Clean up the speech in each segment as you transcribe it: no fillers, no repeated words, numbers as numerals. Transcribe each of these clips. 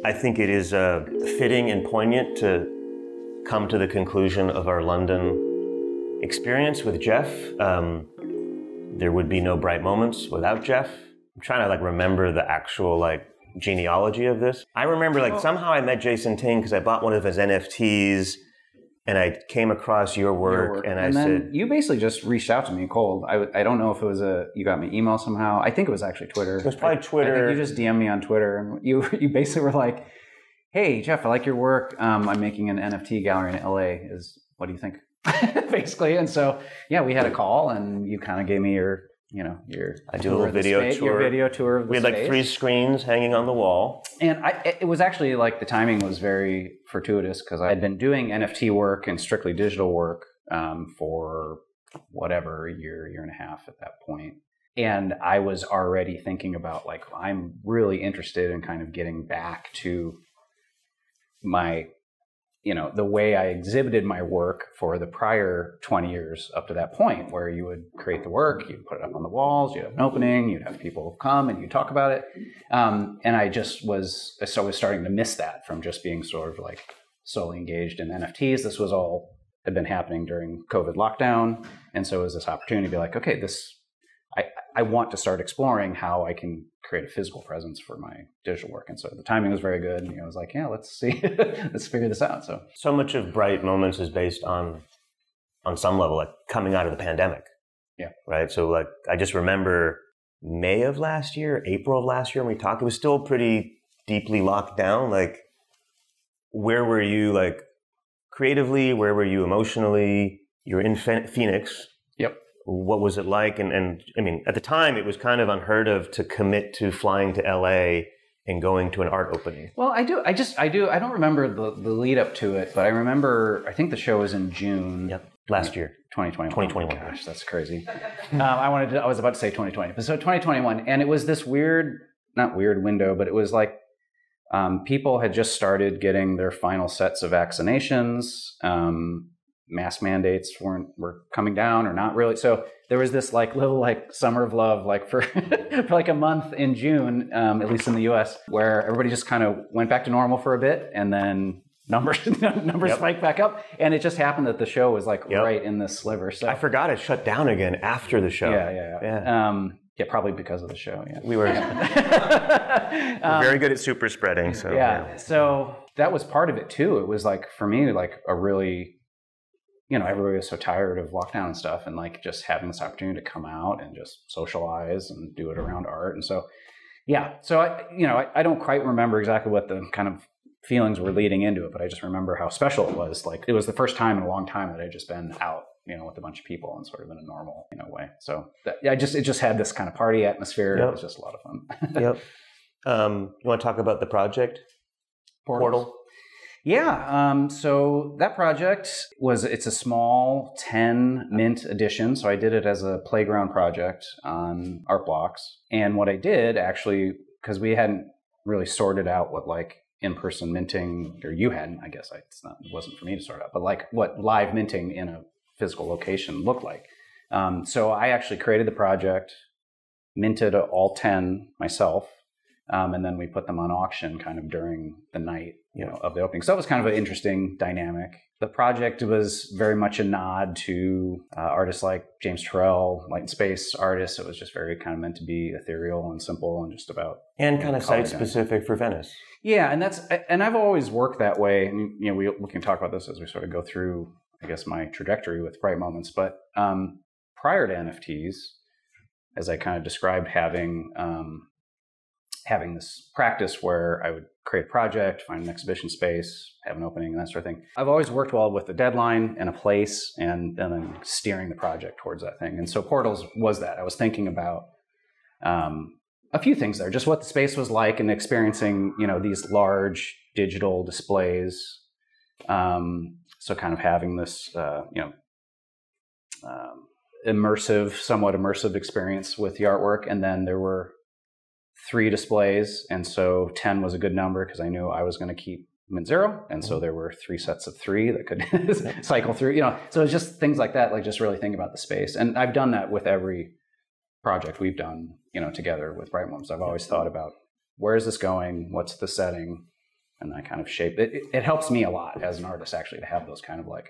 I think it is fitting and poignant to come to the conclusion of our London experience with Jeff. There would be no bright moments without Jeff. I'm trying to remember the actual genealogy of this. I remember somehow I met Jason Ting because I bought one of his NFTs and I came across your work and I said... You basically just reached out to me cold. I don't know if it was you got my email somehow. I think it was actually Twitter. It was probably Twitter. I think you just DM'd me on Twitter and you basically were like, hey, Jeff, I like your work. I'm making an NFT gallery in LA. What do you think? Basically. And so, yeah, we had a call and you kind of gave me your I do a little video tour. Your video tour of the space. We had 3 screens hanging on the wall. And it was actually the timing was very fortuitous because I had been doing NFT work and strictly digital work for whatever, year and a half at that point. And I was already thinking about I'm really interested in kind of getting back to my, the way I exhibited my work for the prior 20 years up to that point, where you would create the work, you'd put it up on the walls, you'd have an opening, you'd have people come and you'd talk about it. And I was starting to miss that from just being sort of solely engaged in NFTs. This was all had been happening during COVID lockdown. And so it was this opportunity to be like, okay, I want to start exploring how I can create a physical presence for my digital work. And so the timing was very good. And I was like, yeah, let's see, let's figure this out. So much of Bright Moments is based on some level, coming out of the pandemic. Yeah. Right. So I just remember May of last year, April of last year, when we talked, it was still pretty deeply locked down. Where were you creatively? Where were you emotionally? You're in Phoenix. Yep. What was it like? And I mean, at the time, it was kind of unheard of to commit to flying to LA and going to an art opening. Well, I do. I don't remember the lead up to it, but I remember, I think the show was in June. Yep. Last year. 2021. Gosh, that's crazy. I was about to say 2020. But so 2021. And it was this not weird window, but it was people had just started getting their final sets of vaccinations. Mask mandates were coming down or not really. So there was this little summer of love for for a month in June, at least in the US, where everybody just kind of went back to normal for a bit and then numbers Yep. spiked back up. And it just happened that the show was Yep. right in this sliver. So I forgot it shut down again after the show. Yeah. Yeah, probably because of the show. Yeah. We were very good at super spreading. So yeah. So that was part of it too. It was for me, a really, everybody was so tired of lockdown and stuff, and just having this opportunity to come out and just socialize and do it around art. And so, yeah. So I don't quite remember exactly what the kind of feelings were leading into it, but I just remember how special it was. It was the first time in a long time that I'd just been out, with a bunch of people and sort of in a normal, way. So it just had this kind of party atmosphere. Yep. It was just a lot of fun. Yep. You want to talk about the project? Portal? Yeah. So that project it's a small 10 mint edition. So I did it as a playground project on art blocks. And what I did actually, because we hadn't really sorted out what in-person minting, or you hadn't, I guess it wasn't for me to sort out, but what live minting in a physical location looked like. So I actually created the project, minted all 10 myself, and then we put them on auction kind of during the night of the opening. So that was kind of an interesting dynamic. The project was very much a nod to artists like James Turrell, light and space artists. It was just very kind of meant to be ethereal and simple and just about... And kind of site-specific for Venice. Yeah, and I've always worked that way. And, we can talk about this as we sort of go through, I guess, my trajectory with Bright Moments. But prior to NFTs, as I kind of described, having this practice where I would create a project, find an exhibition space, have an opening, and that sort of thing. I've always worked well with a deadline and a place and then steering the project towards that thing. And so Portals was that. I was thinking about a few things there, just what the space was like and experiencing, these large digital displays. So kind of having this, somewhat immersive experience with the artwork. And then there were 3 displays, and so 10 was a good number because I knew I was going to keep them at 0, and so there were 3 sets of 3 that could cycle through. So it's just things like that, just really thinking about the space. And I've done that with every project we've done, together with Bright Moments. I've always thought about where is this going, what's the setting, and I kind of shape it. It helps me a lot as an artist actually to have those kind of like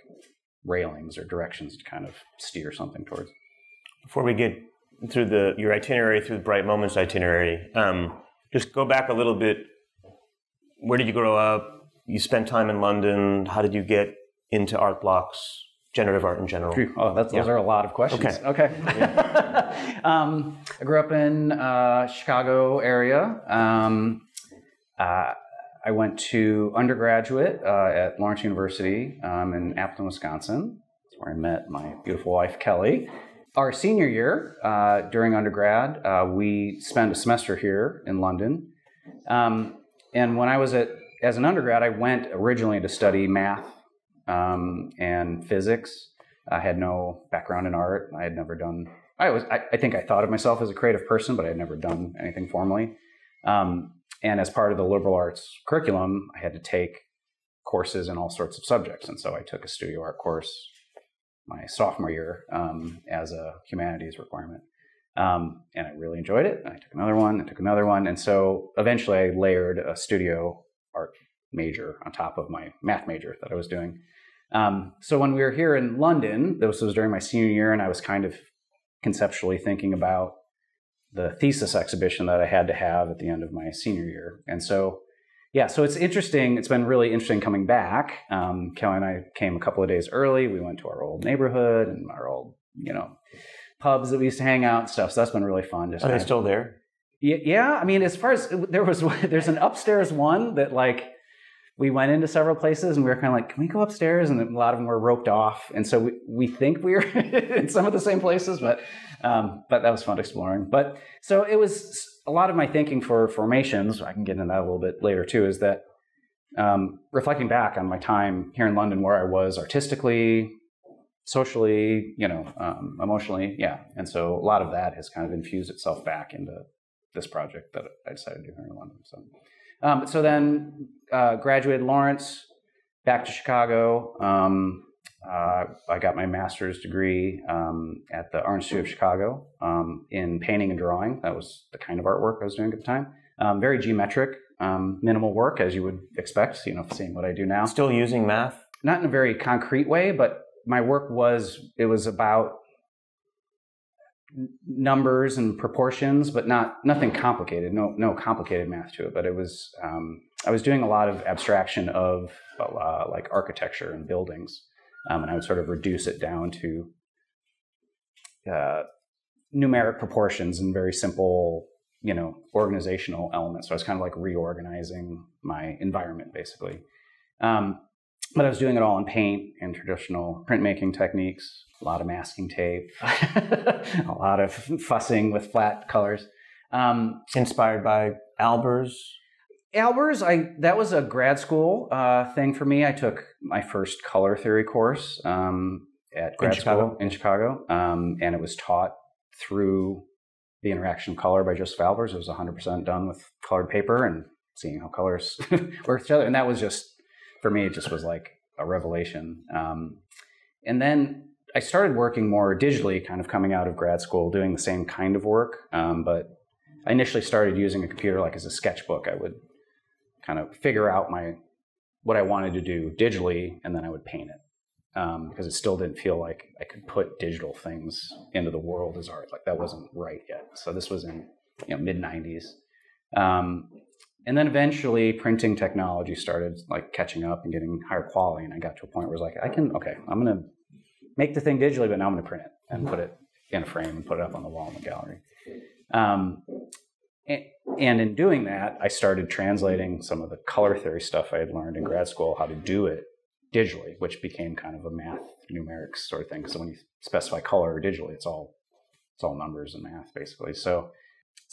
railings or directions to kind of steer something towards. Before we get through your itinerary, through the Bright Moments itinerary, just go back a little bit. Where did you grow up? You spent time in London. How did you get into art blocks, generative art in general? Oh, those are a lot of questions. Okay. Yeah. I grew up in Chicago area. I went to undergraduate at Lawrence University in Appleton, Wisconsin. That's where I met my beautiful wife, Kelly. Our senior year during undergrad, we spent a semester here in London. And when I was as an undergrad, I went originally to study math and physics. I had no background in art. I had never done. I think I thought of myself as a creative person, but I had never done anything formally. And as part of the liberal arts curriculum, I had to take courses in all sorts of subjects. And so I took a studio art course my sophomore year as a humanities requirement. And I really enjoyed it. And I took another one. And so eventually I layered a studio art major on top of my math major that I was doing. So when we were here in London, this was during my senior year, and I was kind of conceptually thinking about the thesis exhibition that I had to have at the end of my senior year. And so, yeah, so it's interesting. It's been really interesting coming back. Kelly and I came a couple of days early. We went to our old neighborhood and our old, pubs that we used to hang out and stuff. So that's been really fun. Are they still there? Yeah. I mean, as far as there's an upstairs one that like we went into several places and we were kind of like, can we go upstairs? And a lot of them were roped off. And so we think we were in some of the same places, but that was fun exploring. But so it was a lot of my thinking for formations. I can get into that a little bit later too, is that reflecting back on my time here in London, where I was artistically, socially, emotionally. Yeah. And so a lot of that has kind of infused itself back into this project that I decided to do here in London. So then graduated Lawrence, back to Chicago. I got my master's degree at the Art Institute of Chicago in painting and drawing. That was the kind of artwork I was doing at the time. Very geometric, minimal work, as you would expect, seeing what I do now. Still using math? Not in a very concrete way, but my work was about numbers and proportions, but nothing complicated. No complicated math to it. But it was I was doing a lot of abstraction of like architecture and buildings, and I would sort of reduce it down to numeric proportions and very simple, organizational elements. So I was kind of like reorganizing my environment, basically. But I was doing it all in paint and traditional printmaking techniques, a lot of masking tape, a lot of fussing with flat colors. Inspired by Albers? Albers, that was a grad school thing for me. I took my first color theory course at grad school in Chicago, and it was taught through the interaction of color by Joseph Albers. It was 100% done with colored paper and seeing how colors work with each other. And that was just, for me, it just was like a revelation. And then I started working more digitally, kind of coming out of grad school, doing the same kind of work. But I initially started using a computer like as a sketchbook. I would kind of figure out what I wanted to do digitally, and then I would paint it. Because it still didn't feel like I could put digital things into the world as art. Like that wasn't right yet. So this was in mid 90s. And then eventually printing technology started like catching up and getting higher quality. And I got to a point where it was like, I'm going to make the thing digitally, but now I'm going to print it and put it in a frame and put it up on the wall in the gallery. And in doing that, I started translating some of the color theory stuff I had learned in grad school, how to do it digitally, which became kind of a math numerics sort of thing. So when you specify color digitally, it's all numbers and math basically. So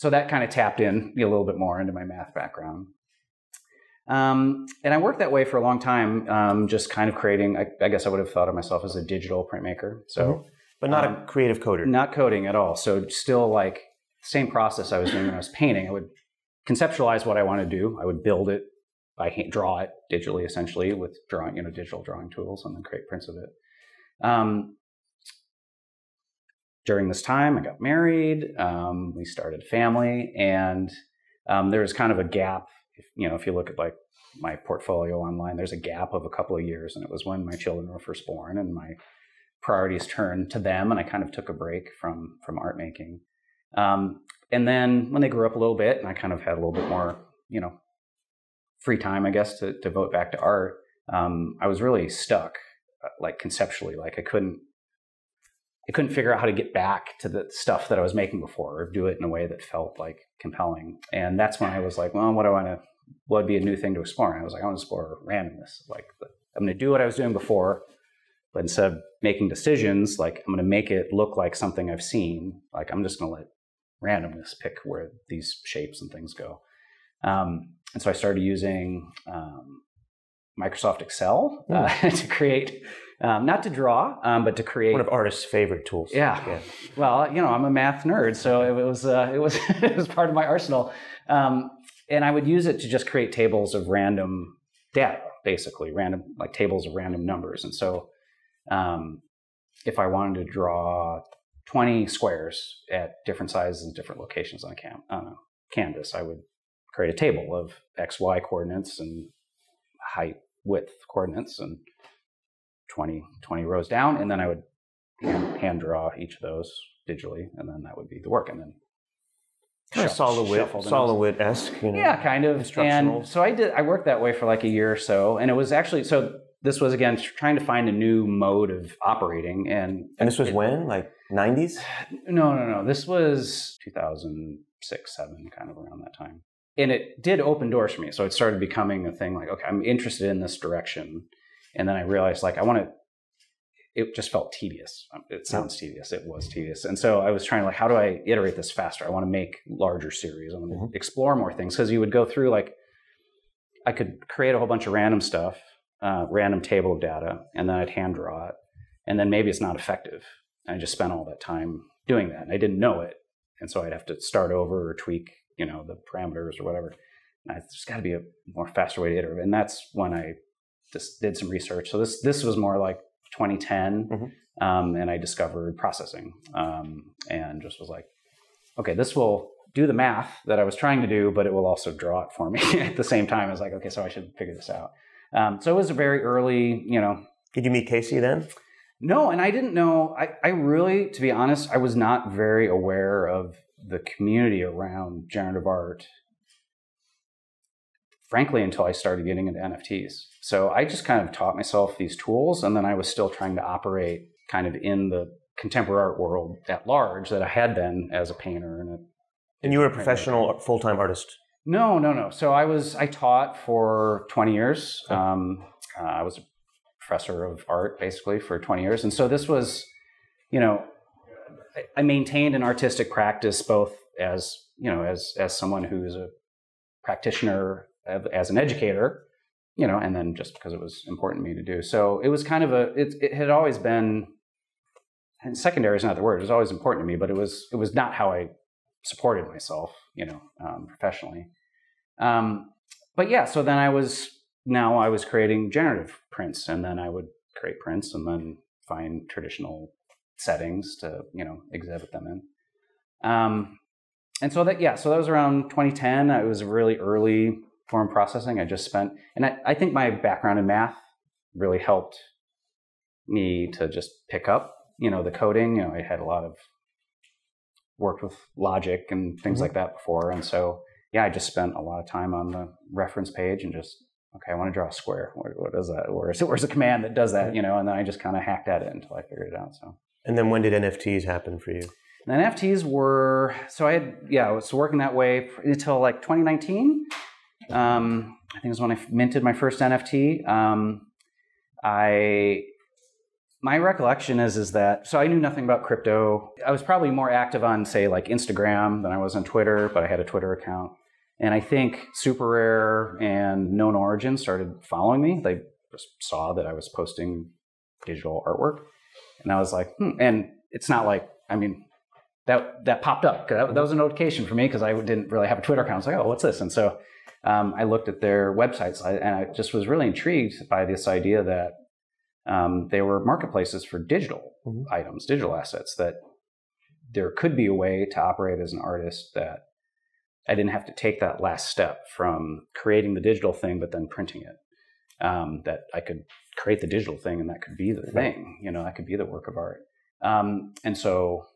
that kind of tapped in a little bit more into my math background. And I worked that way for a long time, just kind of creating, I guess I would have thought of myself as a digital printmaker. So, but not a creative coder. Not coding at all. So still like same process I was doing when I was painting. I would conceptualize what I want to do. I would build it draw it digitally, essentially, with digital drawing tools, and then create prints of it. During this time, I got married. We started a family, and there was kind of a gap if you look at like my portfolio online, there's a gap of a couple of years, and it was when my children were first born, and my priorities turned to them, and I kind of took a break from art making. And then when they grew up a little bit, and I kind of had a little bit more, free time, I guess, to devote back to art, I was really stuck, like conceptually, like I couldn't figure out how to get back to the stuff that I was making before, or do it in a way that felt like compelling. And that's when I was like, well, what would be a new thing to explore? And I was like, I want to explore randomness. Like, I'm going to do what I was doing before, but instead of making decisions, like I'm going to make it look like something I've seen. Like I'm just going to let randomness pick where these shapes and things go. And so I started using Microsoft Excel to create, not to draw, but to create. One of artists' favorite tools. Yeah. Well, I'm a math nerd, so it was it was part of my arsenal. And I would use it to just create tables of random data, basically random, like tables of random numbers. And so if I wanted to draw 20 squares at different sizes and different locations on a canvas, I would create a table of X, Y coordinates and height, width coordinates, and 20 rows down. And then I would hand draw each of those digitally, and then that would be the work. And then Solowit-esque, Yeah, kind of. Instructional. And so I worked that way for like a year or so, and it was actually, so this was again trying to find a new mode of operating. And this was when, like 90s? No. This was 2006, 7, kind of around that time. And it did open doors for me. So it started becoming a thing like, okay, I'm interested in this direction. And then I realized like it just felt tedious. It sounds tedious. It was tedious. And so I was trying like, how do I iterate this faster? I want to make larger series. I want to explore more things. Because you would go through like, I could create a whole bunch of random stuff, random table of data, and then I'd hand draw it. And then maybe it's not effective. And I just spent all that time doing that. And I didn't know it. And so I'd have to start over or tweak, the parameters or whatever. And there's got to be a more faster way to iterate. And that's when I just did some research. So this was more like 2010, and I discovered processing, and just was like, okay, this will do the math that I was trying to do, but it will also draw it for me at the same time. I was like, okay, so I should figure this out. So it was a very early, Did you meet Casey then? No, and I didn't know. I really, to be honest, I was not very aware of the community around generative art, frankly, until I started getting into NFTs. So I just kind of taught myself these tools, and then I was still trying to operate kind of in the contemporary art world at large that I had been as a painter. And you were a professional full-time artist? No. So I taught for 20 years. I was a professor of art basically for 20 years. And so this was, I maintained an artistic practice both as someone who's a practitioner, as an educator, and then just because it was important to me to do. So it was kind of it had always been, and secondary is not the word, it was always important to me, but it was not how I supported myself, professionally. But yeah, so then I was creating generative prints, and then I would create prints and then find traditional settings to, exhibit them in. And so that was around 2010. It was really early form processing. I just spent, and I think my background in math really helped me to just pick up, the coding. I had worked with logic and things like that before. And so, I just spent a lot of time on the reference page and just, okay, I want to draw a square. What is that? Where's a command that does that? And then I just kind of hacked at it until I figured it out. So. And then when did NFTs happen for you? The NFTs were, I was working that way until like 2019. I think it was when I minted my first NFT. My recollection is that, so I knew nothing about crypto. I was probably more active on, say, like Instagram than I was on Twitter, but I had a Twitter account. And I think Super Rare and Known Origin started following me. They just saw that I was posting digital artwork. And I was like, and it's not like, that popped up. That was a notification for me because I didn't really have a Twitter account. I was like, oh, what's this? And so I looked at their websites, and I just was really intrigued by this idea that they were marketplaces for digital items, digital assets, that there could be a way to operate as an artist that I didn't have to take that last step from creating the digital thing, but then printing it. That I could create the digital thing and that could be the thing, that could be the work of art. And so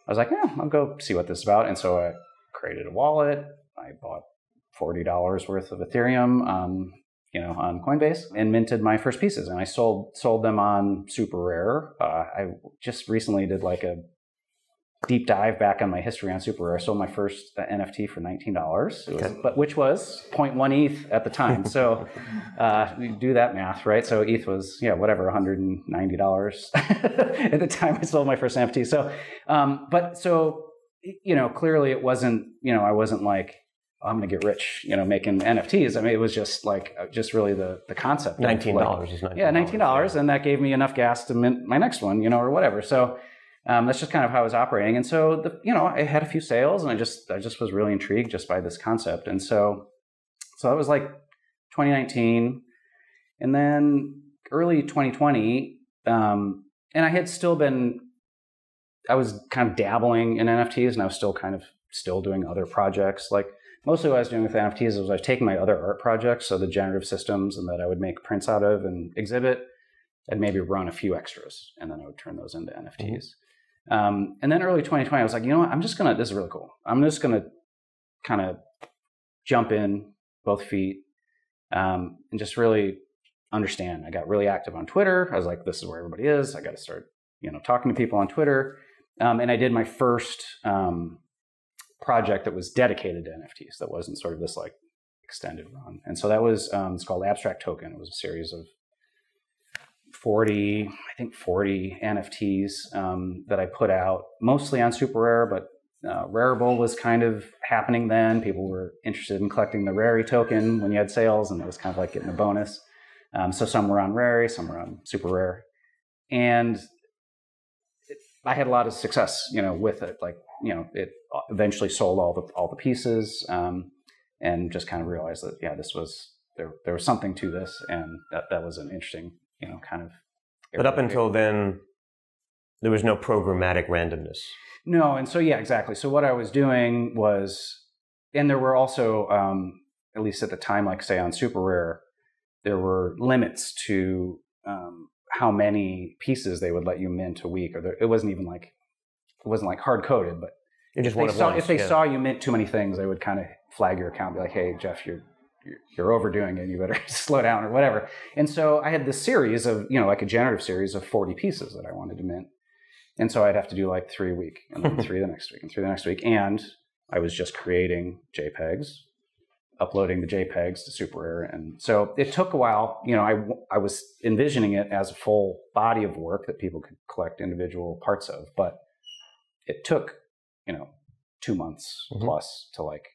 I was like, yeah, I'll go see what this is about. And so I created a wallet. I bought $40 worth of Ethereum on Coinbase and minted my first pieces. And I sold them on Super Rare. I just recently did like a deep dive back on my history on Super Rare. I sold my first NFT for $19, which was 0.1 ETH at the time. So you do that math, right? So ETH was, $190 at the time I sold my first NFT. So, clearly it wasn't, I wasn't like, I'm going to get rich, making NFTs. I mean, it was just really the concept. $19 is $19. Yeah, $19. And that gave me enough gas to mint my next one, or whatever. So that's just kind of how I was operating. And so, I had a few sales and I just was really intrigued just by this concept. And so that was like 2019 and then early 2020. And I had I was kind of dabbling in NFTs and I was still doing other projects. Like mostly what I was doing with NFTs was I was taking my other art projects, so the generative systems and that I would make prints out of and exhibit and maybe run a few extras. And then I would turn those into NFTs. And then early 2020, I was like, what, this is really cool. I'm just going to kind of jump in both feet and just really understand. I got really active on Twitter. I was like, this is where everybody is. I got to start, talking to people on Twitter. And I did my first project that was dedicated to NFTs. That wasn't sort of this like extended run. And so that was, it's called Abstract Token. It was a series of 40 NFTs that I put out, mostly on Super Rare, but Rareable was kind of happening then. People were interested in collecting the Rary token when you had sales, and it was kind of like getting a bonus. So some were on Rary, some were on Super Rare. And I had a lot of success, with it. Like, it eventually sold all the pieces and just kind of realized that, there was something to this, and that was an interesting kind of. But up until then, there was no programmatic randomness. No, and so exactly. So what I was doing was, and there were also, at least at the time, like say on Super Rare, there were limits to how many pieces they would let you mint a week, or it wasn't like hard coded, but if they saw you mint too many things, they would kind of flag your account, be like, hey, Jeff, you're overdoing it. You better slow down or whatever. And so I had this series of, like a generative series of 40 pieces that I wanted to mint. And so I'd have to do like 3 a week and then 3 the next week and 3 the next week. And I was just creating JPEGs, uploading the JPEGs to Super Rare. And so it took a while. I was envisioning it as a full body of work that people could collect individual parts of, but it took, 2 months plus to like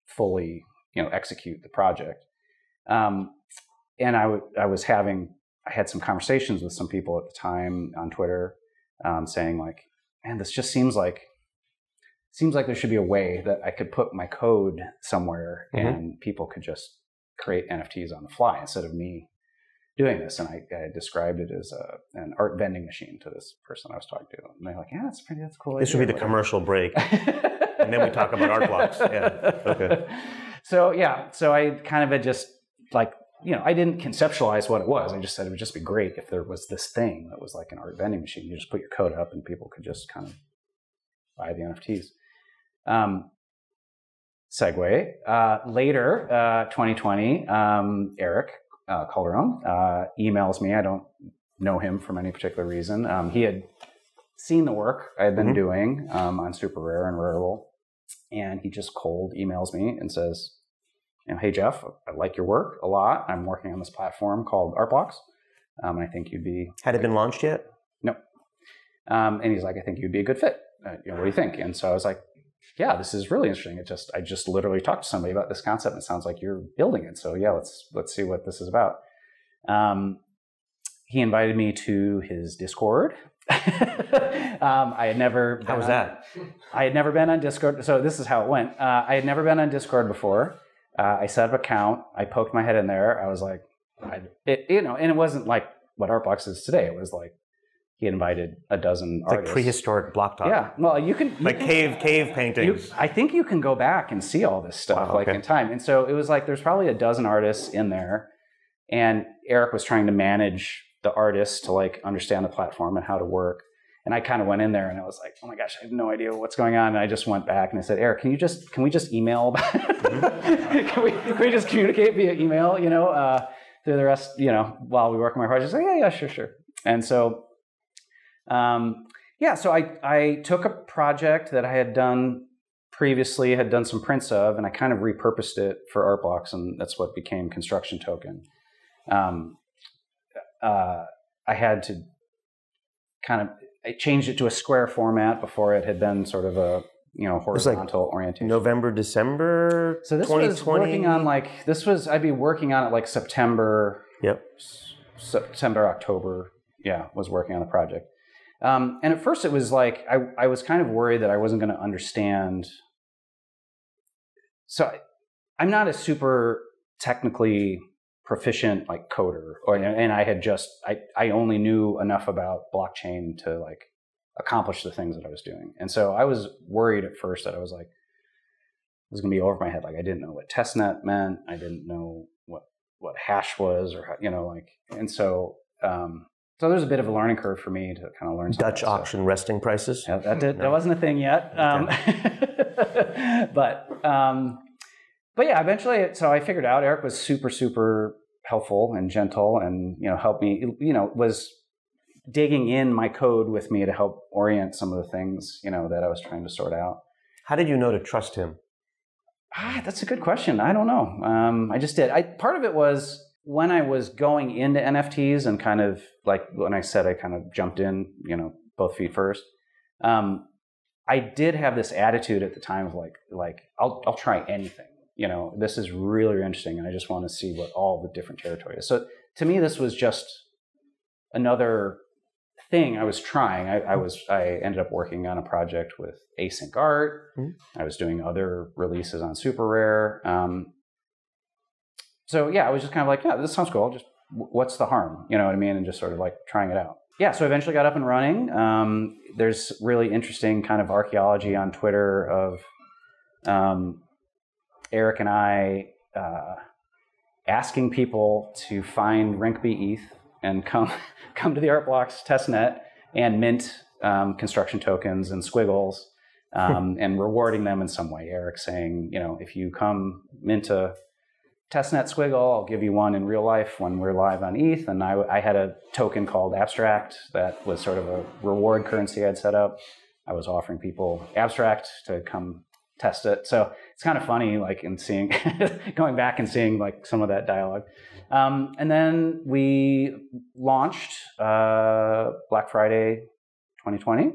fully execute the project. And I had some conversations with some people at the time on Twitter, saying like, man, this just seems like there should be a way that I could put my code somewhere and people could just create NFTs on the fly instead of me doing this. And I described it as an art vending machine to this person I was talking to. And they're like, yeah, that's cool. This would be the commercial break. And then we talk about art blocks. Yeah. Okay. So I kind of had just like, I didn't conceptualize what it was. I just said it would just be great if there was this thing that was like an art vending machine. You just put your code up and people could just kind of buy the NFTs. Segue. Later, 2020, Erick, Calderon, emails me. I don't know him from any particular reason. He had seen the work I had been doing on Super Rare and Rareable, and he just cold emails me and says, hey, Jeff, I like your work a lot. I'm working on this platform called Artblocks. I think you'd be... Had it been launched yet? No. And he's like, I think you'd be a good fit. What do you think? And so I was like, yeah, this is really interesting. I just literally talked to somebody about this concept, and it sounds like you're building it. So yeah, let's see what this is about. He invited me to his Discord. I had never... How was that? I had never been on Discord. So this is how it went. I had never been on Discord before. I set up an account. I poked my head in there. I was like, and it wasn't like what Artblocks is today. It was like he invited a dozen It's artists. like prehistoric block talk. Yeah, well, you can Like cave paintings. I think you can go back and see all this stuff in time. And so it was like there's probably a dozen artists in there, and Erick was trying to manage the artists to like understand the platform and how to work. And I kind of went in there and I was like, oh my gosh, I have no idea what's going on. And I just went back and I said, Erick, can we just email? can we just communicate via email? Through the rest, while we work on my project. Like, yeah, sure. And so. So I took a project that I had done previously, had done some prints of, and I kind of repurposed it for art blocks, and that's what became Construction Token. I had to I changed it to a square format before it had been sort of a horizontal orientation. November, December. So this 2020? Was working on I'd be working on it like September. Yep. September, October. Yeah, was working on the project. And at first it was like, I was kind of worried that I wasn't going to understand. So I'm not a super technically proficient like coder, and I had I only knew enough about blockchain to like accomplish the things that I was doing. And so I was worried at first that I was like, it was going to be over my head. Like I didn't know what testnet meant. I didn't know what hash was and so, so there's a bit of a learning curve for me to kind of learn. Dutch auction resting prices. Yeah, that wasn't a thing yet. Okay. But yeah, eventually, so I figured out Erick was super, super helpful and gentle, and helped me. Was digging in my code with me to help orient some of the things that I was trying to sort out. How did you know to trust him? That's a good question. I don't know. I just did. Part of it was when I was going into NFTs and kind of like when I said I kind of jumped in, both feet first. I did have this attitude at the time of like I'll try anything. This is really, really interesting, and I just want to see what all the different territory is. So to me, this was just another thing I was trying. I ended up working on a project with async art. Mm-hmm. I was doing other releases on Super Rare. So yeah, I was just kind of like, yeah, this sounds cool. Just what's the harm? You know what I mean? And just sort of like trying it out. Yeah, so I eventually got up and running. There's really interesting kind of archaeology on Twitter of Erick and I asking people to find Rinkeby ETH and come to the Art Blocks testnet and mint construction tokens and squiggles and rewarding them in some way. Erick saying, if you come mint a testnet squiggle, I'll give you one in real life when we're live on ETH. And I had a token called Abstract that was sort of a reward currency I'd set up. I was offering people Abstract to come test it. So it's kind of funny, like in seeing, going back and seeing like some of that dialogue. And then we launched Black Friday 2020.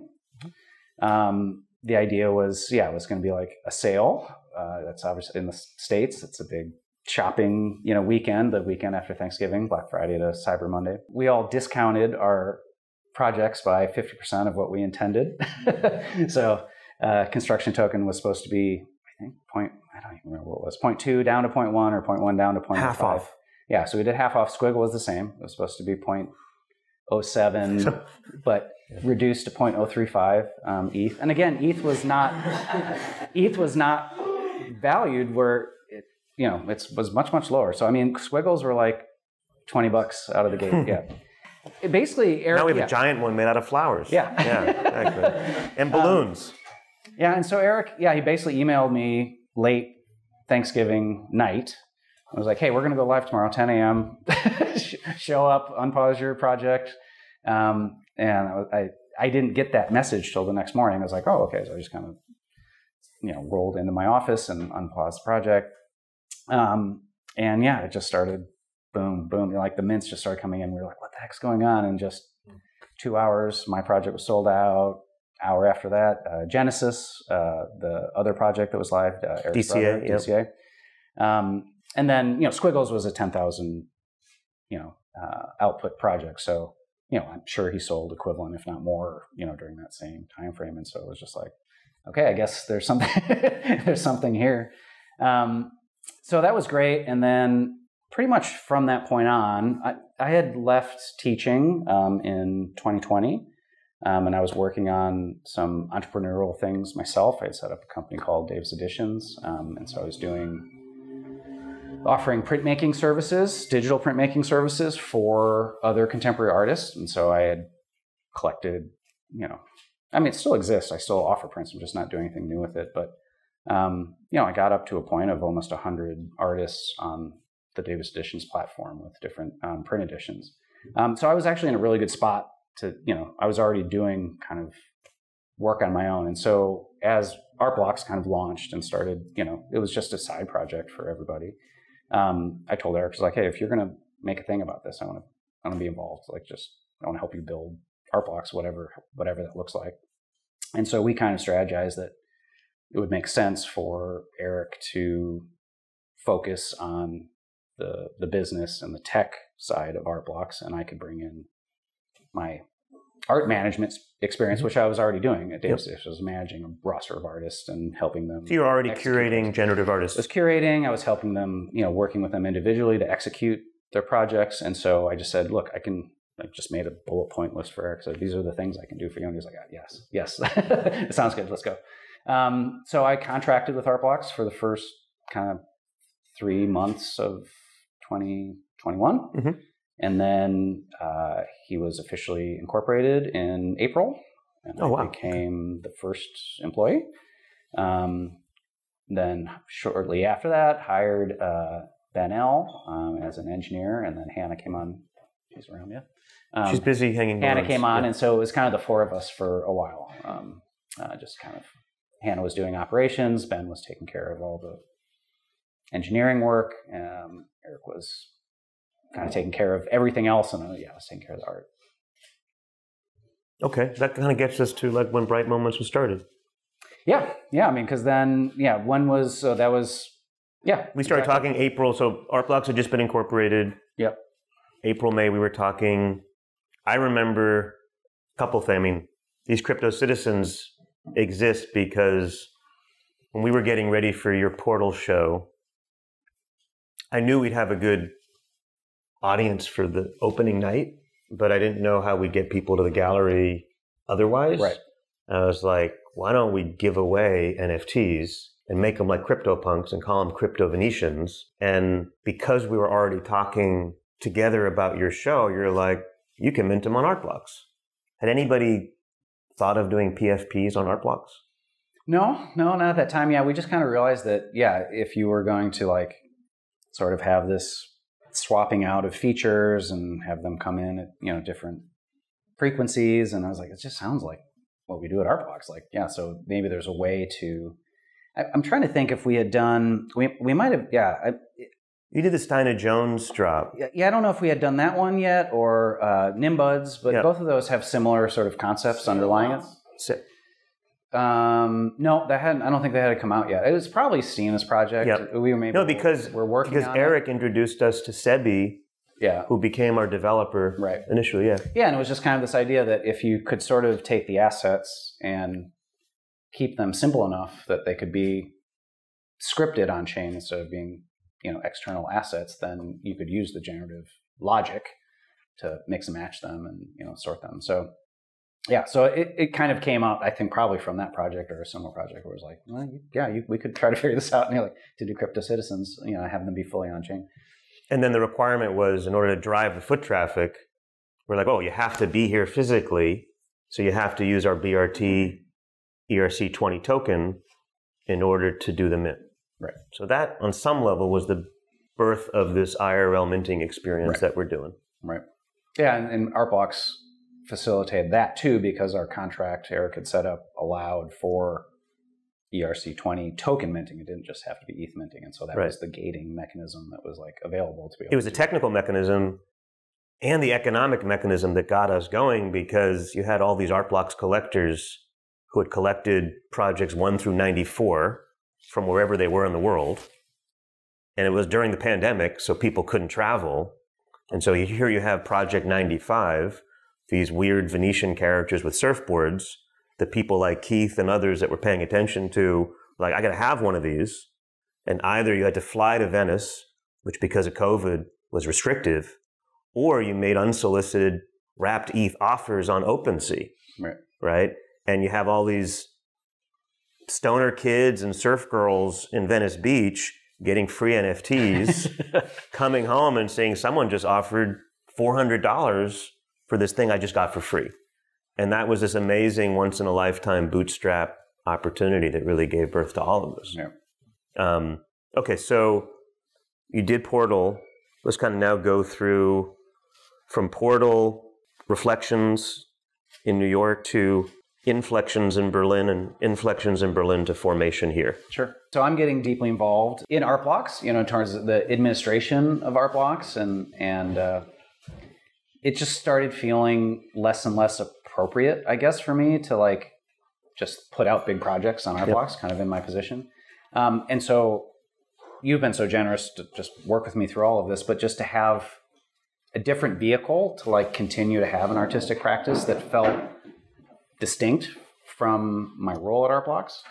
The idea was, it was going to be like a sale. That's obviously in the States. It's a big shopping, weekend, the weekend after Thanksgiving, Black Friday to Cyber Monday. We all discounted our projects by 50% of what we intended. So construction token was supposed to be, I think, I don't even remember what it was, 0.2 down to 0.1 or 0.1 down to 0.5. Half off. Yeah, so we did half off. Squiggle was the same. It was supposed to be 0.07, but reduced to 0.035 ETH. And again, ETH was not valued where it was much, much lower. So I mean, squiggles were like $20 out of the gate. Yeah. Basically, Erick. Now we have a giant one made out of flowers. Yeah. Yeah, exactly. And balloons. And so Erick, he basically emailed me late Thanksgiving night. I was like, hey, we're going to go live tomorrow, 10 a.m. Show up, unpause your project. And I didn't get that message till the next morning. I was like, oh, okay. So I just kind of, rolled into my office and unpaused the project. It just started boom, boom. Like the mints just started coming in. We were like, what the heck's going on? And just 2 hours, my project was sold out. Hour after that, Genesis, the other project that was live, Erick's brother, DCA. And then, Squiggles was a 10,000, output project. So, I'm sure he sold equivalent, if not more, during that same time frame. And so it was just like, okay, I guess there's something, there's something here. So that was great. And then pretty much from that point on, I had left teaching in 2020. And I was working on some entrepreneurial things myself. I had set up a company called Dave's Editions. And so I was offering printmaking services, digital printmaking services for other contemporary artists. And so I had collected, it still exists. I still offer prints. I'm just not doing anything new with it. But, I got up to a point of almost 100 artists on the Davis Editions platform with different print editions. So I was actually in a really good spot to, I was already doing kind of work on my own. And so as Art Blocks kind of launched and started, it was just a side project for everybody. I told Erick, I was like, hey, if you're going to make a thing about this, I want to be involved. I want to help you build Art Blocks, whatever that looks like. And so we kind of strategized that it would make sense for Erick to focus on the business and the tech side of Art Blocks, and I could bring in my art management experience, which I was already doing at Davis. I was managing a roster of artists and helping them. So you're already curating generative artists. I was curating. I was helping them, working with them individually to execute their projects. And so I just said, look, I just made a bullet point list for Erick. So these are the things I can do for you. And he's like, yes, it sounds good. Let's go. So I contracted with Art Blocks for the first kind of 3 months of 2021. Mm-hmm. And then he was officially incorporated in April. And I became the first employee. Then shortly after that, hired Ben L. As an engineer. And then Hannah came on. She's around, yeah. She's busy hanging balloons. Hannah came on, and so it was kind of the four of us for a while. Just kind of, Hannah was doing operations. Ben was taking care of all the engineering work. Erick was kind of taking care of everything else, and I was taking care of the art. Okay, that kind of gets us to like when Bright Moments was started. Yeah. I mean, because then, when was that was. We started talking April, so Art Blocks had just been incorporated. Yep. April, May, we were talking. I remember a couple things. I mean, these crypto citizens exist because when we were getting ready for your portal show, I knew we'd have a good audience for the opening night, but I didn't know how we'd get people to the gallery otherwise. Right. I was like, why don't we give away NFTs and make them like CryptoPunks and call them CryptoVenetians? And because we were already talking together about your show, you're like, you can mint them on Art Blocks. Had anybody thought of doing PFPs on Art Blocks? No, not at that time. We just kind of realized that, if you were going to like sort of have this swapping out of features and have them come in at, different frequencies. And I was like, it just sounds like what we do at Art Blocks. Like, so maybe there's a way to, I'm trying to think if we had done, we might have, you did the Steina Jones drop. Yeah, I don't know if we had done that one yet or Nimbuds, but both of those have similar sort of concepts underlying it. No, that hadn't. I don't think that had come out yet. It was probably Stina's project. Yep. Because we're working on Erick introduced us to Sebi, who became our developer initially. Yeah, and it was just kind of this idea that if you could sort of take the assets and keep them simple enough that they could be scripted on chain instead of being external assets, then you could use the generative logic to mix and match them and sort them. So so it kind of came out, I think, probably from that project or a similar project where it was like, well, we could try to figure this out, and to do crypto citizens, have them be fully on chain. And then the requirement was, in order to drive the foot traffic, we're like, you have to be here physically, so you have to use our BRT ERC20 token in order to do the mint. Right. So that, on some level, was the birth of this IRL minting experience that we're doing. Right. Yeah, and Art Blocks facilitated that too, because our contract Erick had set up allowed for ERC20 token minting. It didn't just have to be ETH minting, and so that was the gating mechanism that was like available to be able. It was a technical mechanism and the economic mechanism that got us going, because you had all these Art Blocks collectors who had collected projects 1 through 94 from wherever they were in the world. And it was during the pandemic, so people couldn't travel. And so here you have Project 95, these weird Venetian characters with surfboards that people like Keith and others that were paying attention to, like, I got to have one of these. And either you had to fly to Venice, which because of COVID was restrictive, or you made unsolicited wrapped ETH offers on OpenSea, Right. right? And you have all these stoner kids and surf girls in Venice Beach getting free NFTs, coming home and saying, someone just offered $400 for this thing I just got for free. And that was this amazing once-in-a-lifetime bootstrap opportunity that really gave birth to all of us. Yeah. Okay, so you did Portal. Let's kind of now go through from Portal, Reflections in New York, to Inflections in Berlin, and Inflections in Berlin to Formation here. Sure. So I'm getting deeply involved in art blocks, in terms of the administration of art blocks, and it just started feeling less and less appropriate, I guess, for me to just put out big projects on art blocks, kind of in my position. And so you've been so generous to just work with me through all of this, but just to have a different vehicle to continue to have an artistic practice that felt distinct from my role at art blocks,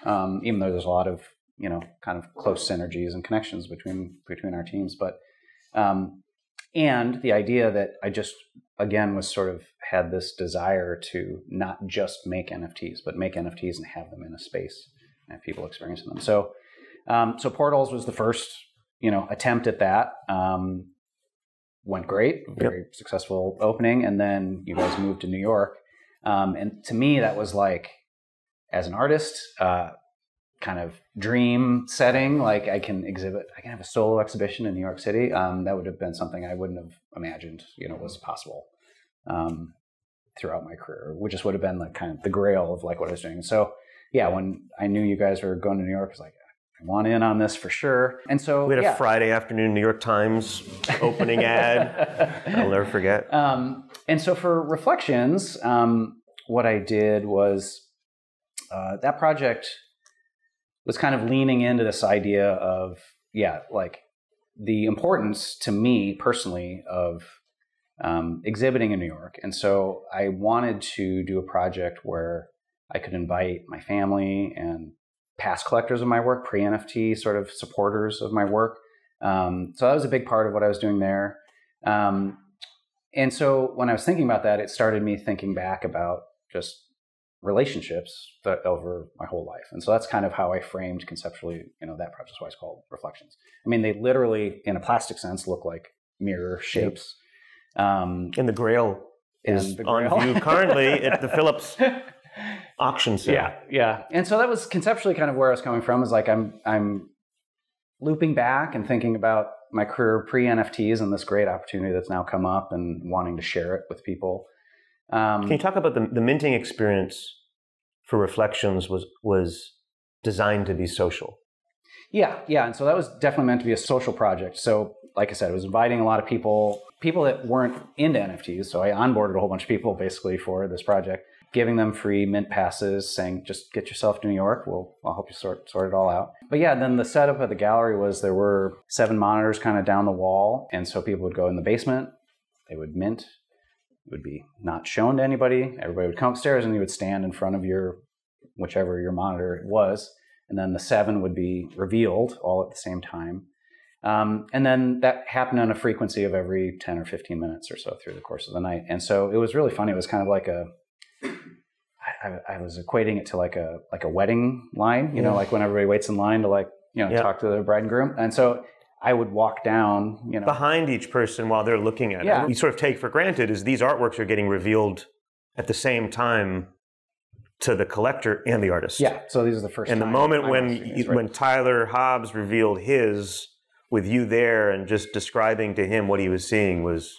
even though there's a lot of kind of close synergies and connections between our teams. But and the idea that I just again was sort of had this desire to not just make NFTs, but make NFTs and have them in a space and have people experiencing them. So Portals was the first attempt at that. Went great, very successful opening, and then you guys moved to New York. And to me, that was as an artist, kind of dream setting. I can have a solo exhibition in New York City. That would have been something I wouldn't have imagined, was possible throughout my career, which just would have been kind of the grail of what I was doing. So yeah, when I knew you guys were going to New York, I was like, I want in on this for sure. And so we had a Friday afternoon New York Times opening ad. I'll never forget. And so for Reflections, what I did was that project was kind of leaning into this idea of, the importance to me personally of exhibiting in New York. And so I wanted to do a project where I could invite my family and past collectors of my work, pre-NFT sort of supporters of my work. So that was a big part of what I was doing there. And so when I was thinking about that, it started me thinking back about just relationships over my whole life. And so that's kind of how I framed conceptually, that project is why it's called Reflections. I mean, they literally, in a plastic sense, look like mirror shapes. And the Grail is on view currently at the Phillips auction sale. Yeah. And so that was conceptually kind of where I was coming from, is I'm looping back and thinking about my career pre-NFTs and this great opportunity that's now come up and wanting to share it with people. Can you talk about the minting experience for Reflections was designed to be social? Yeah. And so that was definitely meant to be a social project. So like I said, it was inviting a lot of people that weren't into NFTs. So I onboarded a whole bunch of people basically for this project, giving them free mint passes, saying, just get yourself to New York. I'll help you sort it all out. But yeah, then the setup of the gallery was there were 7 monitors kind of down the wall. And so people would go in the basement, they would mint. It would be not shown to anybody. Everybody would come upstairs and you would stand in front of whichever your monitor it was. And then the 7 would be revealed all at the same time. And then that happened on a frequency of every 10 or 15 minutes or so through the course of the night. And so it was really funny. It was kind of like I was equating it to like a wedding line, like when everybody waits in line to talk to the bride and groom. And so I would walk down, behind each person while they're looking at it. What you sort of take for granted is these artworks are getting revealed at the same time to the collector and the artist. Yeah, so these are the first. And the moment when Tyler Hobbs revealed his, with you there and just describing to him what he was seeing was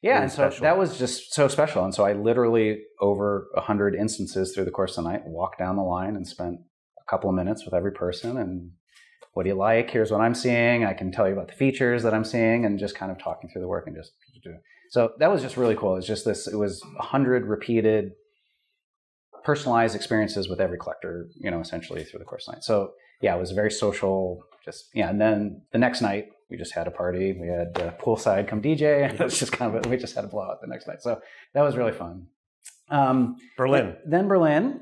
really and so special. that was just so special. And so I literally, over 100 instances through the course of the night, walked down the line and spent a couple of minutes with every person. And what do you like? Here's what I'm seeing. I can tell you about the features that I'm seeing, and just kind of talking through the work and just. So that was just really cool. It's just this. It was 100 repeated, personalized experiences with every collector, essentially through the course of the night. So yeah, it was very social. And then the next night we just had a party. We had Poolside come DJ, and it was just we just had a blowout the next night. So that was really fun. Berlin. Then Berlin.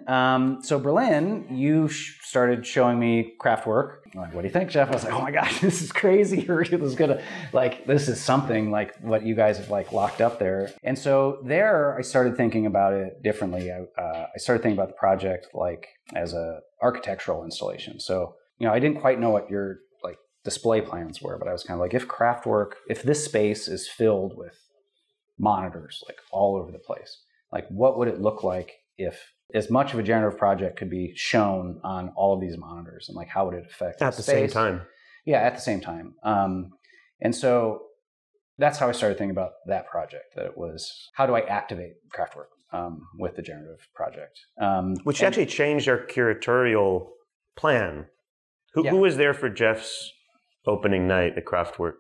So Berlin, you started showing me craft work. I'm like, what do you think, Jeff? I was like, oh my gosh, this is crazy. This is something like what you guys have like locked up there. And so there, I started thinking about it differently. I started thinking about the project like as a architectural installation. So, I didn't quite know what your like display plans were, but I was kind of like, if this space is filled with monitors like all over the place, like what would it look like if as much of a generative project could be shown on all of these monitors, and like how would it affect at the same time? Yeah, at the same time. And so that's how I started thinking about that project. That it was, how do I activate Craftwork with the generative project? Which actually changed our curatorial plan. Who was there for Jeff's opening night at Craftwork?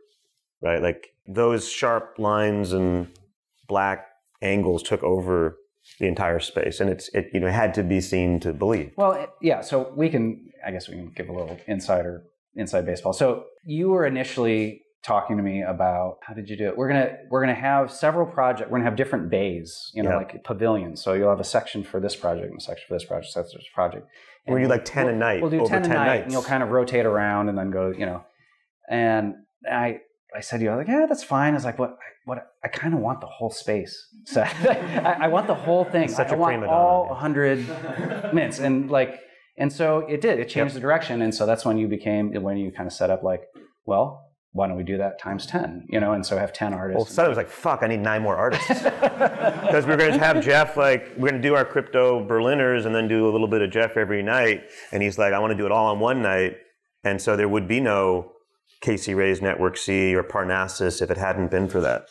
Right, like those sharp lines and black angles took over the entire space, and it had to be seen to believe. Well, yeah. So I guess we can give a little inside baseball. So you were initially talking to me about, how did you do it? We're gonna have several projects. We're gonna have different bays, like pavilions. So you'll have a section for this project and a section for this project, section for this project. And we'll do like 10 a night. We'll do 10 a night, and you'll kind of rotate around and then go, And I said to you, I was like, yeah, that's fine. I was like, what? I kind of want the whole space. So I want the whole thing. I want all 100 minutes. And so it did. It changed the direction. And so that's when you kind of set up like, well, why don't we do that times 10? And so have 10 artists. Well, suddenly it was like, fuck, I need 9 more artists. Because we're going to have Jeff, we're going to do our crypto Berliners and then do a little bit of Jeff every night. And he's like, I want to do it all on one night. And so there would be no Casey Ray's Network C or Parnassus if it hadn't been for that.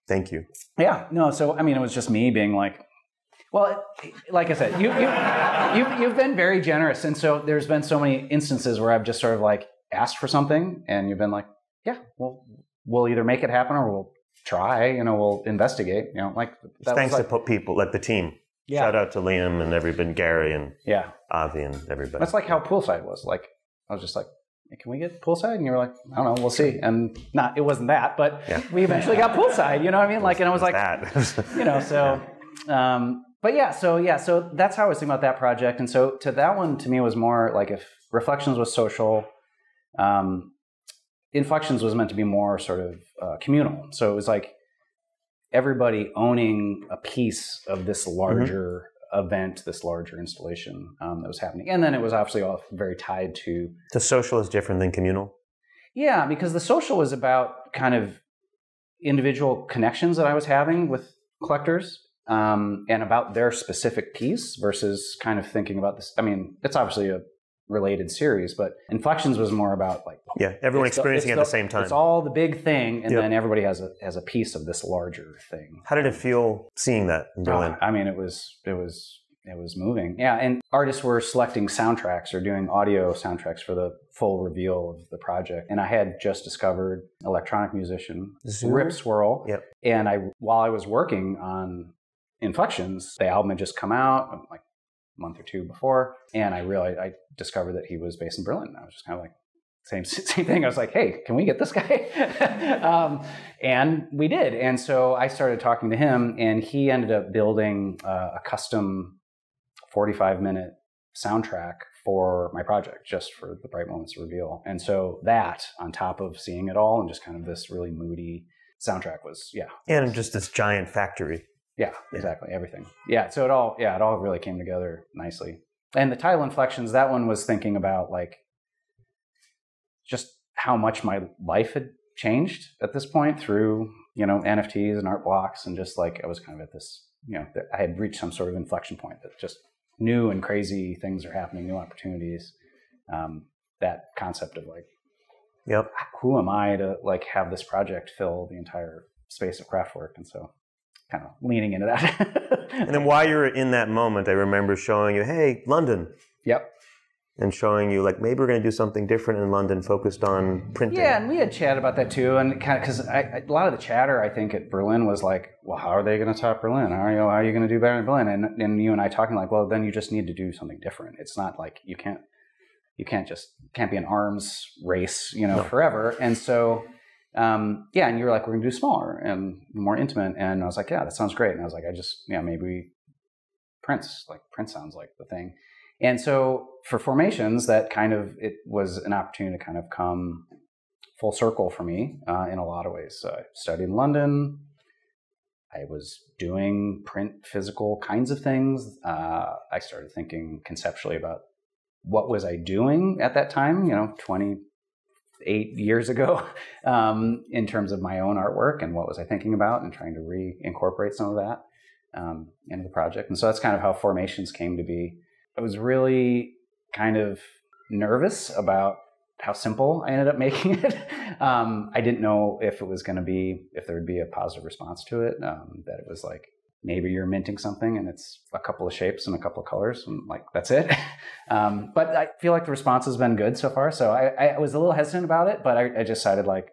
Thank you. Yeah, no, so it was just me being like, well, like I said, you've been very generous, and so there's been so many instances where I've just sort of like asked for something, and you've been like, yeah, well, we'll either make it happen or we'll try, we'll investigate, Thanks to people like the team. Yeah. Shout out to Liam and everybody, Gary and Avi and everybody. That's like how Poolside was. Like, I was just like, hey, can we get Poolside? And you were like, I don't know, we'll see. And it wasn't that, but we eventually got Poolside, you know what I mean? Like, and I was like, so that's how I was thinking about that project. And so to that one, to me, was more like if Reflections was social, Inflections was meant to be more sort of communal. So it was like everybody owning a piece of this larger event, this larger installation that was happening. And then it was obviously all very tied to... The social is different than communal? Yeah, because the social was about kind of individual connections that I was having with collectors and about their specific piece versus kind of thinking about this. It's obviously a related series, but Inflections was more about like... Yeah, everyone experiencing it at the same time. It's all the big thing, and then everybody has a piece of this larger thing. How did it feel seeing that in Berlin? It was moving. Yeah, and artists were selecting soundtracks or doing audio soundtracks for the full reveal of the project. And I had just discovered electronic musician Rip Swirl. Yep. And while I was working on Inflections, the album had just come out like a month or two before, and I discovered that he was based in Berlin. I was just kind of like, same thing. I was like, hey, can we get this guy? And we did. And so I started talking to him, and he ended up building a custom 45-minute soundtrack for my project, just for the Bright Moments reveal. And so that, on top of seeing it all and just kind of this really moody soundtrack was, And just this giant factory. Yeah, exactly. Everything. Yeah. So it all really came together nicely. And the title Inflections, that one was thinking about like just how much my life had changed at this point through, NFTs and art blocks, and just like I was kind of at this, I had reached some sort of inflection point that just new and crazy things are happening, new opportunities. That concept of like, who am I to like have this project fill the entire space of Craftwork? And so kind of leaning into that. And then while you were in that moment, I remember showing you, hey, London. Yep. And showing you, like, maybe we're going to do something different in London focused on printing. Yeah, and we had chatted about that too. And kind of, because a lot of the chatter, I think, at Berlin was like, well, how are they going to top Berlin? How are you going to do better in Berlin? And you and I talking like, well, then you just need to do something different. It's not like you can't be an arms race, forever. And so yeah, and you were like, we're going to do smaller and more intimate. And I was like, yeah, that sounds great. And I was like, maybe Print sounds like the thing. And so for formations, it was an opportunity to kind of come full circle for me in a lot of ways. So I studied in London. I was doing print physical kinds of things. I started thinking conceptually about what was I doing at that time, 28 years ago, in terms of my own artwork, and what was I thinking about, and trying to reincorporate some of that into the project. And so that's kind of how formations came to be. I was really kind of nervous about how simple I ended up making it. I didn't know if there would be a positive response to it, that it was like, maybe you're minting something and it's a couple of shapes and a couple of colors and like, that's it. But I feel like the response has been good so far. So I was a little hesitant about it, but I decided like,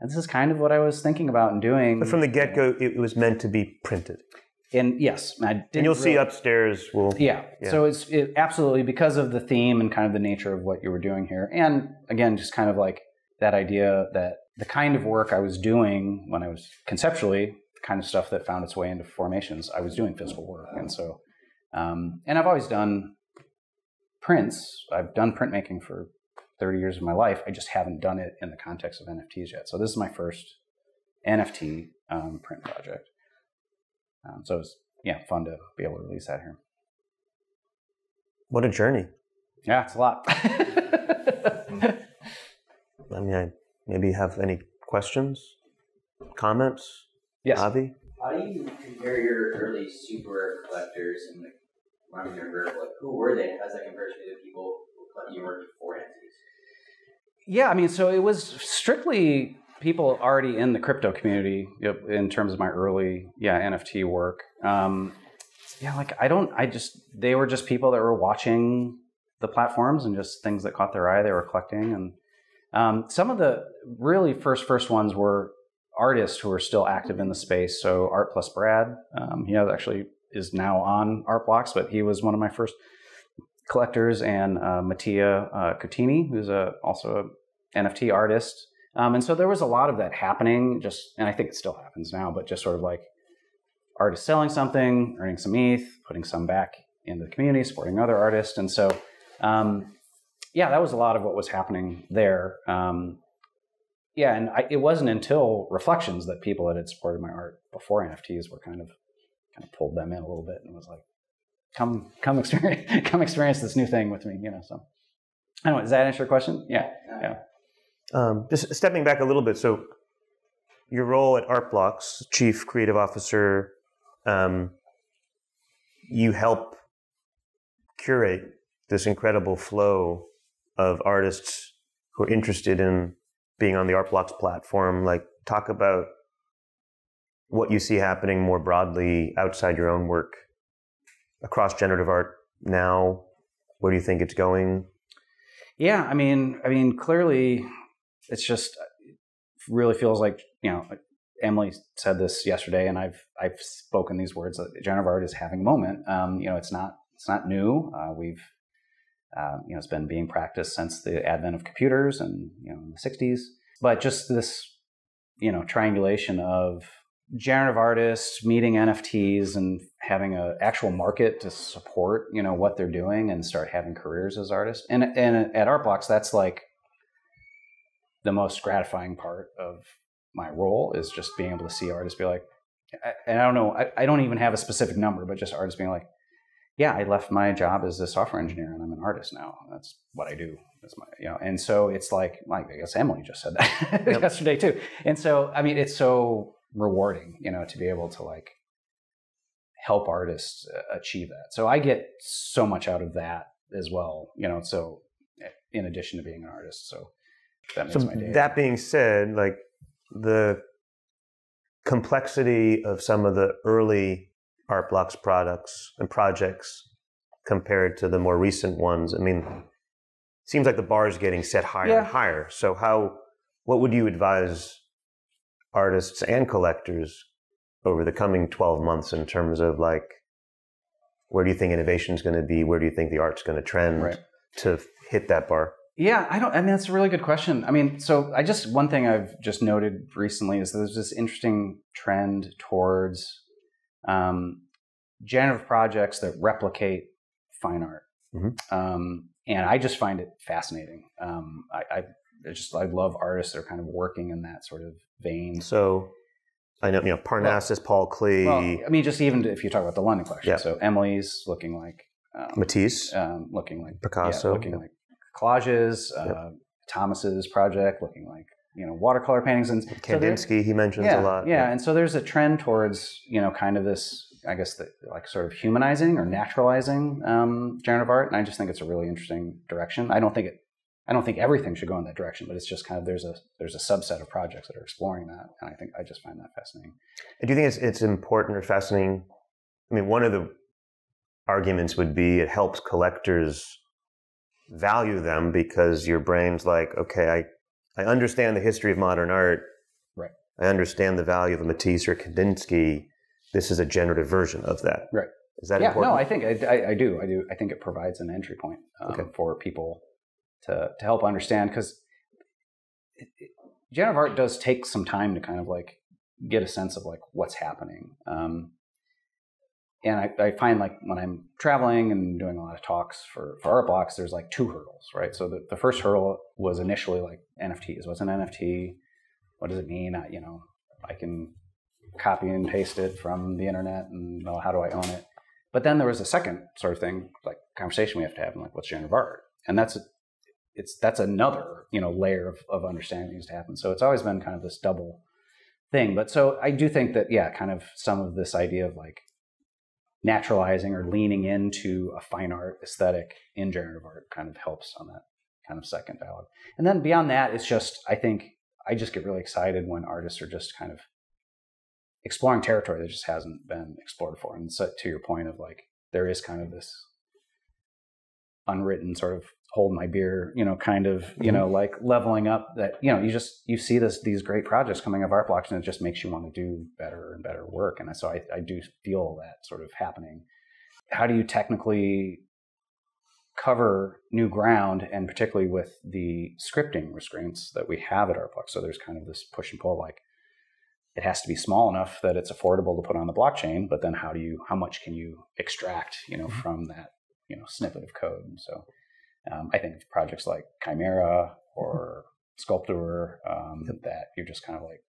this is kind of what I was thinking about and doing. But from the get-go, it was meant to be printed. And yes, and you'll see upstairs. Yeah. So it's absolutely because of the theme and kind of the nature of what you were doing here. And again, just kind of like that idea that the kind of work I was doing when I was conceptually, the kind of stuff that found its way into formations, I was doing physical work. And so, and I've always done prints. I've done printmaking for 30 years of my life. I just haven't done it in the context of NFTs yet. So this is my first NFT print project. So it's fun to be able to release that here. What a journey! Yeah, it's a lot. I mean, I maybe have any questions, comments? Yes. Avi? How do you compare your early super collectors and like running their work? Like, who were they? How does that compare to the people who you worked for entities? Yeah, I mean, so it was strictly people already in the crypto community in terms of my early NFT work. They were just people that were watching the platforms and just things that caught their eye they were collecting. And some of the really first ones were artists who are still active in the space. So Art Plus Brad, he actually is now on Art Blocks, but he was one of my first collectors, and Mattia Cutini, who's also an NFT artist. And so there was a lot of that happening, and I think it still happens now, but just sort of like artists selling something, earning some ETH, putting some back into the community, supporting other artists. And so, that was a lot of what was happening there. It wasn't until Reflections that people that had supported my art before NFTs were kind of pulled them in a little bit and was like, come experience this new thing with me, so. I don't know, does that answer your question? Yeah. Just stepping back a little bit, so your role at Art Blocks, Chief Creative Officer, you help curate this incredible flow of artists who are interested in being on the Art Blocks platform. Like, talk about what you see happening more broadly outside your own work across generative art now. Where do you think it's going? Yeah, I mean, clearly, it's just really feels like, Emily said this yesterday, and I've spoken these words that generative art is having a moment. It's not new. It's been being practiced since the advent of computers and in the 60s. But just this, triangulation of generative artists meeting NFTs and having an actual market to support, what they're doing and start having careers as artists. And at Art Blocks, that's like the most gratifying part of my role, is just being able to see artists be like, and I don't know, I don't even have a specific number, but just artists being like, yeah, I left my job as a software engineer and I'm an artist now. That's what I do. That's my, and so it's like I guess Emily just said that yesterday too. And so, I mean, it's so rewarding, to be able to like help artists achieve that. So I get so much out of that as well, so in addition to being an artist. So that makes my day. That being said, like the complexity of some of the early Art Blocks products and projects compared to the more recent ones, I mean, it seems like the bar is getting set higher and higher. So what would you advise artists and collectors over the coming 12 months in terms of like, where do you think innovation is going to be? Where do you think the art's going to trend to hit that bar? Yeah, I mean, that's a really good question. I mean, so one thing I've just noted recently is that there's this interesting trend towards generative projects that replicate fine art. And I just find it fascinating. I love artists that are kind of working in that sort of vein. So I know, Parnassus, Paul Klee. Well, I mean, just even if you talk about the London collection. Yeah. So Emily's looking like Matisse, looking like Picasso, looking like collages. Thomas's project looking like watercolor paintings, and Kandinsky he mentions a lot. Yeah, and so there's a trend towards kind of this, I guess, like sort of humanizing or naturalizing generative art, and I just think it's a really interesting direction. I don't think everything should go in that direction, but it's just kind of there's a subset of projects that are exploring that, and I just find that fascinating. And do you think it's important or fascinating? I mean, one of the arguments would be it helps collectors value them because your brain's like, okay, I understand the history of modern art. Right. I understand the value of a Matisse or Kandinsky. This is a generative version of that. Right. Is that important? No, I think I do. I think it provides an entry point for people to help understand, because generative art does take some time to kind of like get a sense of like what's happening. And I find like when I'm traveling and doing a lot of talks for art blocks, there's like two hurdles, right? So the first hurdle was initially like NFTs. What's an NFT? What does it mean? I can copy and paste it from the internet, and how do I own it? But then there was a second sort of thing, like conversation we have to have, and like what's generative art? And that's another layer of understanding that needs to happen. So it's always been kind of this double thing. But so I do think that kind of some of this idea of like naturalizing or leaning into a fine art aesthetic in generative art kind of helps on that kind of second dialogue. And then beyond that, it's just, I think I just get really excited when artists are just kind of exploring territory that just hasn't been explored before. And so to your point of like, there is kind of this unwritten sort of hold my beer, kind of, like leveling up that, you see these great projects coming of art blocks, and it just makes you want to do better and better work. And so I do feel that sort of happening. How do you technically cover new ground, and particularly with the scripting restraints that we have at art blocks? So there's kind of this push and pull, like it has to be small enough that it's affordable to put on the blockchain, but then how much can you extract, from that, snippet of code? And so I think projects like Chimera or Sculptor, that you're just kind of like,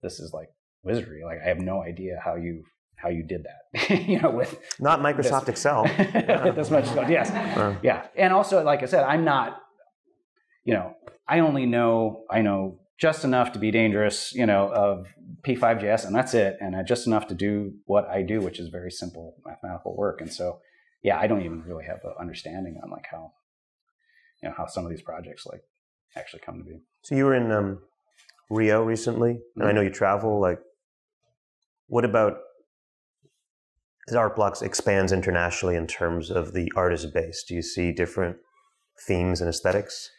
this is like wizardry. Like I have no idea how you did that, with not Microsoft Excel. With this much code. Yes. Yeah. And also, like I said, I'm not, I know just enough to be dangerous, of P5JS, and that's it. And just enough to do what I do, which is very simple mathematical work. And so, yeah, I don't even really have an understanding on like how some of these projects like actually come to be. So you were in Rio recently, and I know you travel. Like, what about as Art Blocks expands internationally in terms of the artist base? Do you see different themes and aesthetics?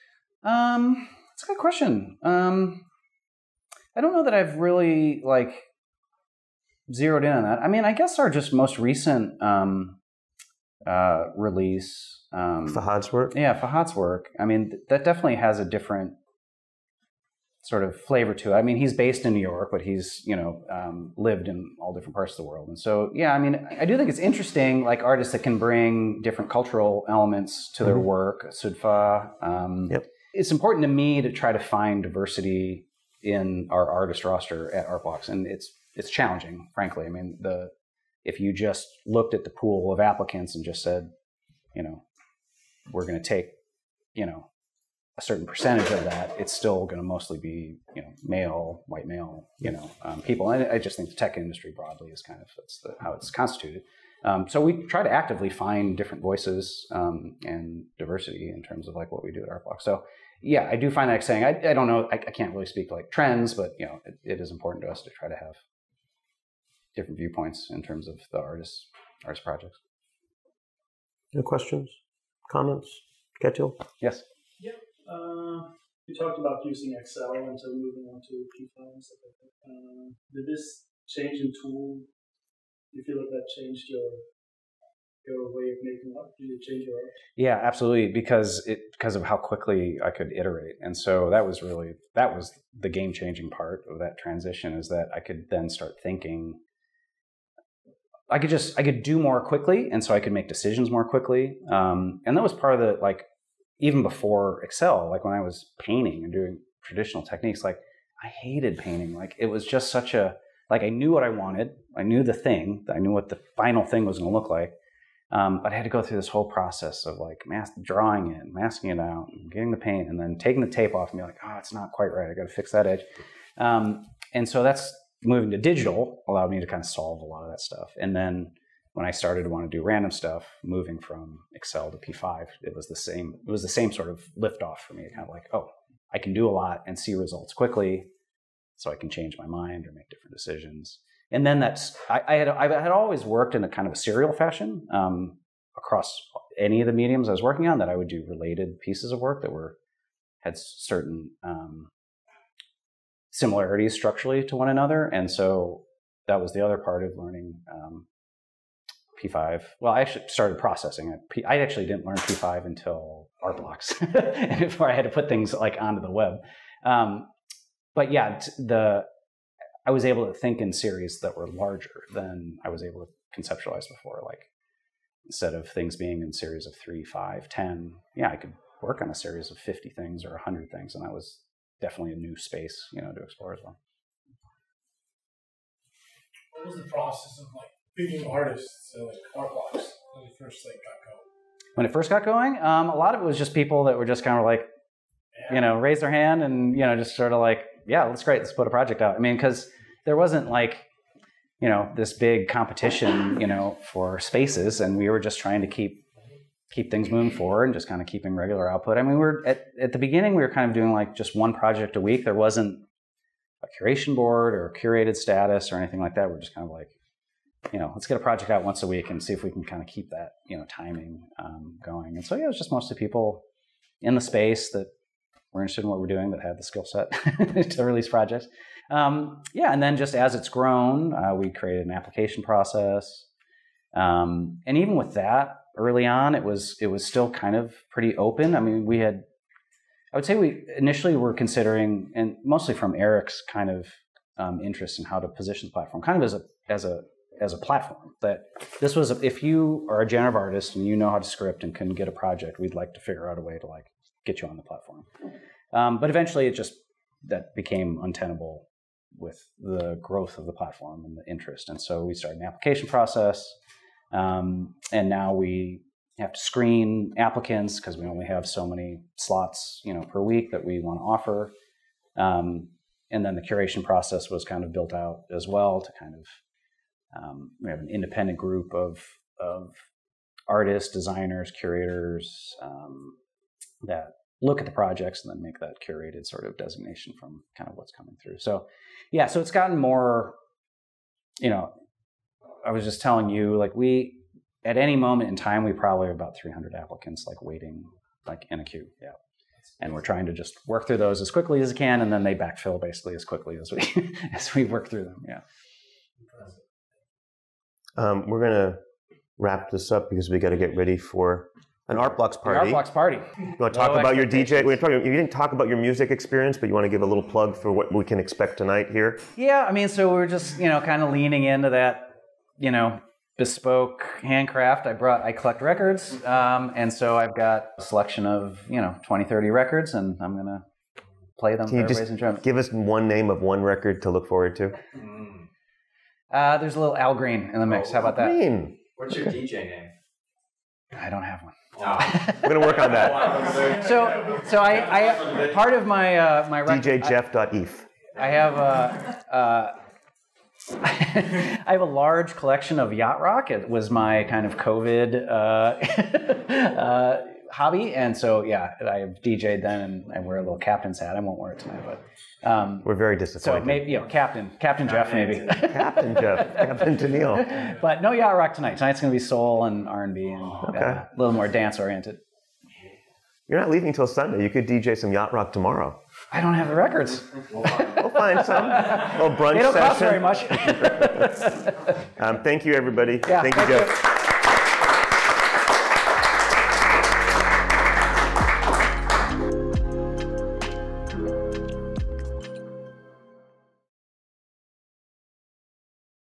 That's a good question. I don't know that I've really like zeroed in on that. I mean, I guess our just most recent release, Fahad's work. Yeah, Fahad's work. I mean, that definitely has a different sort of flavor to it. I mean, he's based in New York, but he's lived in all different parts of the world. And so, yeah, I mean, I do think it's interesting, like artists that can bring different cultural elements to their work. Sudfa. Yep. It's important to me to try to find diversity in our artist roster at Art Blocks, and it's challenging, frankly. I mean, if you just looked at the pool of applicants and just said, we're going to take, a certain percentage of that, it's still going to mostly be, male, white male, people. And I just think the tech industry broadly is kind of how it's constituted. So we try to actively find different voices and diversity in terms of like what we do at Art Blocks. So yeah, I do find that exciting. I don't know, I can't really speak to like trends, but it is important to us to try to have different viewpoints in terms of the artist projects. Any questions, comments? Ketil? Yes. Yeah. You talked about using Excel and so moving on to P5 and stuff like that. Did this change in tool, you feel like that changed your your way of making up? Did you change your art? Yeah, absolutely, because of how quickly I could iterate. And so that was the game-changing part of that transition, is that I could then start thinking. I could do more quickly, and so I could make decisions more quickly. And that was part of the, like, even before Excel, like when I was painting and doing traditional techniques, like I hated painting. Like it was just such a, like I knew what I wanted. I knew the thing. I knew what the final thing was going to look like. But I had to go through this whole process of like drawing it, masking it out, and getting the paint, and then taking the tape off and be like, oh, it's not quite right. I got to fix that edge. And so that's moving to digital allowed me to kind of solve a lot of that stuff. And then when I started to want to do random stuff, moving from Excel to P5, it was the same sort of liftoff for me. Kind of like, oh, I can do a lot and see results quickly, so I can change my mind or make different decisions. And then I had always worked in a kind of a serial fashion across any of the mediums I was working on, that I would do related pieces of work that had certain similarities structurally to one another. And so that was the other part of learning P5. Well, I actually started processing it. I actually didn't learn P5 until art blocks before I had to put things like onto the web. But yeah, I was able to think in series that were larger than I was able to conceptualize before. Like instead of things being in series of 3, 5, 10, yeah, I could work on a series of 50 things or 100 things, and that was definitely a new space, to explore as well. What was the process of like picking artists to like art blocks when it first got going? When it first got going, a lot of it was just people that were just kind of like, raise their hand and just sort of like, yeah, that's great. Let's put a project out. I mean, because there wasn't like, this big competition, for spaces, and we were just trying to keep things moving forward and just kind of keeping regular output. I mean, we're at the beginning, we were kind of doing like just one project a week. There wasn't a curation board or curated status or anything like that. We're just kind of like, let's get a project out once a week and see if we can kind of keep that, timing going. And so, yeah, it was just mostly people in the space that were interested in what we're doing, that had the skill set to release projects. And then just as it's grown, we created an application process. And even with that, early on, it was still kind of pretty open. I mean, I would say we initially were considering, and mostly from Erick's kind of interest in how to position the platform, kind of as a platform, that this was, if you are a generative artist and you know how to script and can get a project, we'd like to figure out a way to like get you on the platform. But eventually that became untenable with the growth of the platform and the interest. And so we started an application process. And now we have to screen applicants because we only have so many slots, per week that we want to offer. And then the curation process was kind of built out as well to kind of, we have an independent group of artists, designers, curators that look at the projects and then make that curated sort of designation from kind of what's coming through. So, yeah, so it's gotten more, I was just telling you, like at any moment in time, we probably have about 300 applicants like waiting like in a queue. Yeah. And we're trying to just work through those as quickly as we can, and then they backfill basically as quickly as we work through them. Yeah. We're going to wrap this up because we got to get ready for an Art Blocks party. Art Blocks party. You want to talk about your DJ? You didn't talk about your music experience, but you want to give a little plug for what we can expect tonight here? Yeah, I mean, so we're just, kind of leaning into that, bespoke handcraft. I collect records, and so I've got a selection of, 20, 30 records, and I'm going to play them for everybody's enjoyment. Give us one name of one record to look forward to? There's a little Al Green in the mix. How about that? Green. What's your DJ name? I don't have one. Oh. We're going to work on that. So I part of my my record, DJJeff.eth. I have I have a large collection of yacht rock. It was my kind of COVID hobby, and so yeah, I have DJ'd then, and I wear a little captain's hat. I won't wear it tonight, but we're very disappointed. So maybe Captain Jeff, maybe Captain Jeff, Captain Tennille. But no yacht rock tonight. Tonight's going to be soul and R&B and a little more dance oriented. You're not leaving till Sunday. You could DJ some yacht rock tomorrow. I don't have the records. We'll find some. A little brunch they don't session. cost very much. Thank you, everybody. Yeah, thank you, Jeff.